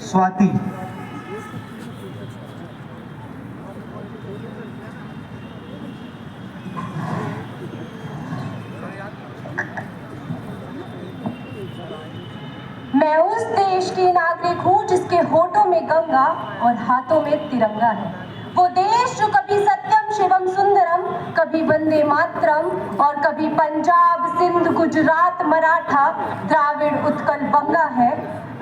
स्वाति। मैं उस देश की नागरिक हूँ जिसके होठों में गंगा और हाथों में तिरंगा है। वो देश जो कभी सत्यम शिवम सुंदरम, कभी वंदे मातरम और कभी पंजाब सिंध गुजरात मराठा द्राविड़ उत्कल बंगा है।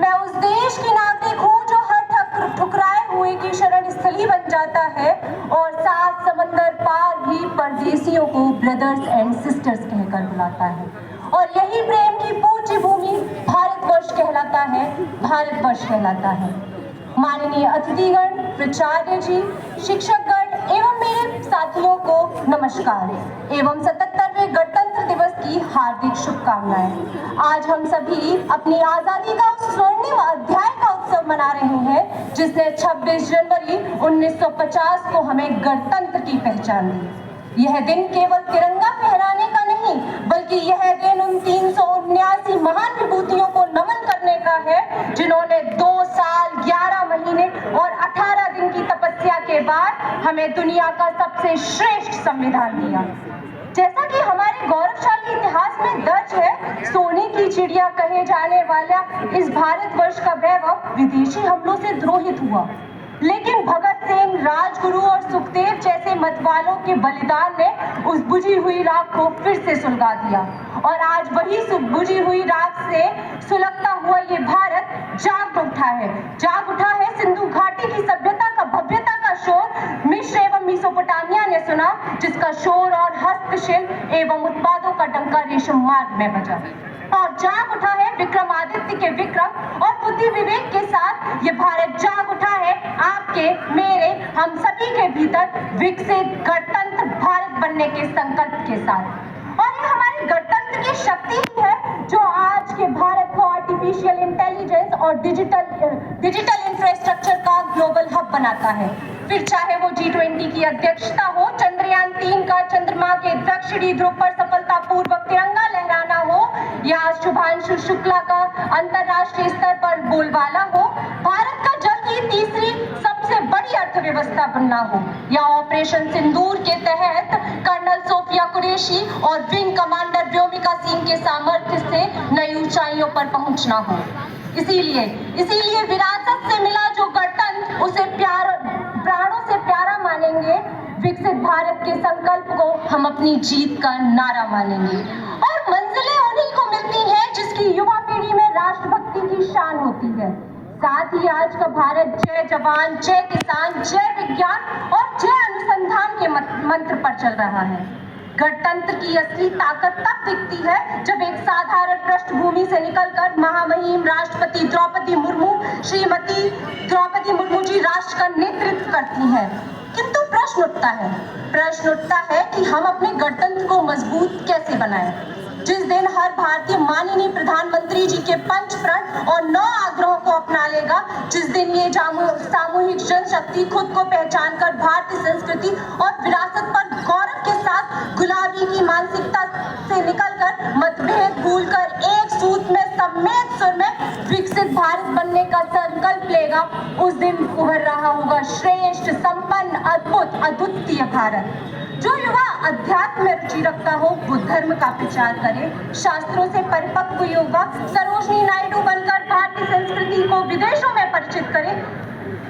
मैं उस देश की नागरिक हूँ जो हर ठुकराए हुए की शरण स्थली बन जाता है और सात समंदर पार भी परदेसियों को ब्रदर्स एंड सिस्टर्स कहकर बुलाता है। और यही प्रेम की पूज्य भूमि भारतवर्ष कहलाता है, भारतवर्ष कहलाता है। माननीय अतिथिगण, प्राचार्य जी, शिक्षकगण एवं मेरे साथियों को नमस्कार एवं 77वें गणतंत्र दिवस की हार्दिक शुभकामनाएं। आज हम सभी अपनी आजादी का स्वर्णिम अध्याय का उत्सव मना रहे हैं जिसने 26 जनवरी 1950 को हमें गणतंत्र की पहचान दी। यह दिन केवल तिरंगा फहराने का नहीं बल्कि यह दिन उन 379 महान विभूतियों को नमन करने का है जिन्होंने 2 साल 11 महीने और 18 दिन की तपस्या के बाद हमें दुनिया का सबसे श्रेष्ठ संविधान दिया। जैसा कि हमारे गौरवशाली इतिहास में दर्ज है, सोने की चिड़िया कहे जाने वाला इस भारतवर्ष का वैभव विदेशी हमलों से द्रोहित हुआ, लेकिन भगत सिंह, राजगुरु और सुखदेव जैसे मतवालों के बलिदान ने उस बुझी हुई राख को फिर से सुलगा दिया और आज वही बुझी हुई राख से सुलगता हुआ ये भारत जाग उठा है। सिंधु घाटी की सभ्यता का भव्यता का शोर मिस्र एवं मेसोपोटामिया ने सुना, जिसका शोर और हस्तशिल्प एवं उत्पादों का डंका रेशम मार्ग में बजा और जाग उठा है विक्रमादित्य के विक्रम और बुद्धि विवेक के साथ ये भारत जाग उठा है आपके, मेरे, हम सभी के भीतर विकसित गणतंत्र भारत बनने के संकल्प के साथ। और ये हमारी गणतंत्र की शक्ति ही है जो आज के भारत को आर्टिफिशियल इंटेलिजेंस और डिजिटल इंफ्रास्ट्रक्चर का ग्लोबल हब बनाता है। फिर चाहे वो G20 की अध्यक्षता हो, चंद्रयान 3 का चंद्रमा के दक्षिणी ध्रुव पर सफलतापूर्वक तिरंगा लहराना हो या शुभांशु शुक्ला का अंतरराष्ट्रीय स्तर पर बोलबाला हो, भारत का जल्द ही तीसरी सबसे बड़ी अर्थव्यवस्था बनना हो या ऑपरेशन सिंदूर के तहत कर्नल सोफिया कुरैशी और विंग कमांडर व्योमिका सिंह के सामर्थ्य से नई ऊंचाइयों पर पहुंचना हो। इसीलिए विरासत से मिला जो गणतंत्र उसे प्राणों से प्यारा मानेंगे। विकसित भारत के संकल्प को हम अपनी जीत का नारा मानेंगे और मंजिलें उन्हीं को मिलती हैं जिसकी युवा पीढ़ी में राष्ट्रभक्ति की शान होती है। साथ ही आज का भारत जय जवान, जय किसान, जय विज्ञान और जय अनुसंधान के मंत्र पर चल रहा है। गणतंत्र की असली ताकत तब दिखती है जब एक साधारण पृष्ठभूमि से निकलकर महामहिम राष्ट्रपति श्रीमती द्रौपदी मुर्मू जी राष्ट्र का नेतृत्व करती हैं। किंतु प्रश्न उठता है कि हम अपने गणतंत्र को मजबूत कैसे बनाएं। जिस दिन हर भारतीय माननीय प्रधानमंत्री जी के 5 प्रण और 9 आग्रहों को अपना लेगा, जिस दिन ये सामूहिक जनशक्ति खुद को पहचान कर भारतीय संस्कृति और विरासत पर गौरव के साथ गुलाबी की मानसिकता से निकलकर मतभेद भूलकर एक सूत में सम्मेद सुर में विकसित भारत बनने का संकल्प लेगा, उस दिन उभर रहा होगा श्रेष्ठ, संपन्न, अद्भुत, अद्वितीय भारत। जो युवा अध्यात्म में रुचि रखता हो वो धर्म का प्रचार करे, शास्त्रों से परिपक्व युवा सरोजिनी नायडू बनकर भारतीय संस्कृति को विदेशों में परिचित करे,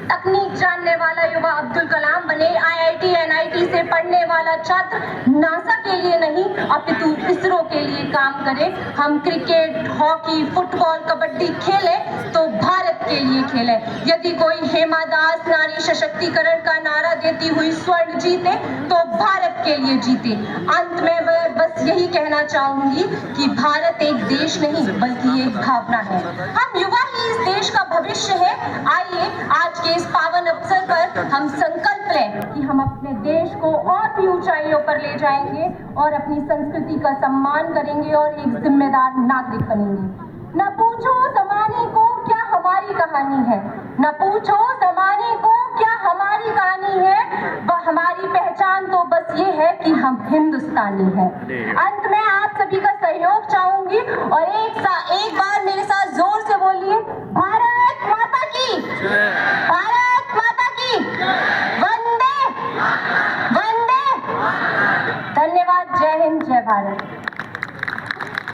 तकनीक जानने वाला युवा अब्दुल कलाम बने, IIT NIT से पढ़ने वाला छात्र नासा के लिए नहीं अपितु इसरो के लिए काम करे। हम क्रिकेट, हॉकी, फुटबॉल, कबड्डी खेले तो भारत के लिए खेले। यदि कोई हेमा दास नारी सशक्तिकरण का नारा देती हुई स्वर्ण जीते तो भारत के लिए जीते। अंत में मैं बस यही कहना चाहूंगी कि भारत एक देश नहीं बल्कि एक भावना है। हम युवा ही इस देश का भविष्य है। आइए आज के इस पावन अवसर पर हम संकल्प लें कि हम अपने देश को और भी ऊंचाइयों पर ले जाएंगे और अपनी संस्कृति का सम्मान करेंगे और एक जिम्मेदार नागरिक बनेंगे। न पूछो जमाने को क्या हमारी कहानी है, न पूछो जमाने को क्या हमारी कहानी है, वह हमारी पहचान तो बस ये है कि हम हिंदुस्तानी हैं। अंत में आप सभी का सहयोग चाहूंगी और एक बार मेरे साथ जोर से बोलिए, भारत माता की। धन्यवाद। जय हिंद, जय भारत।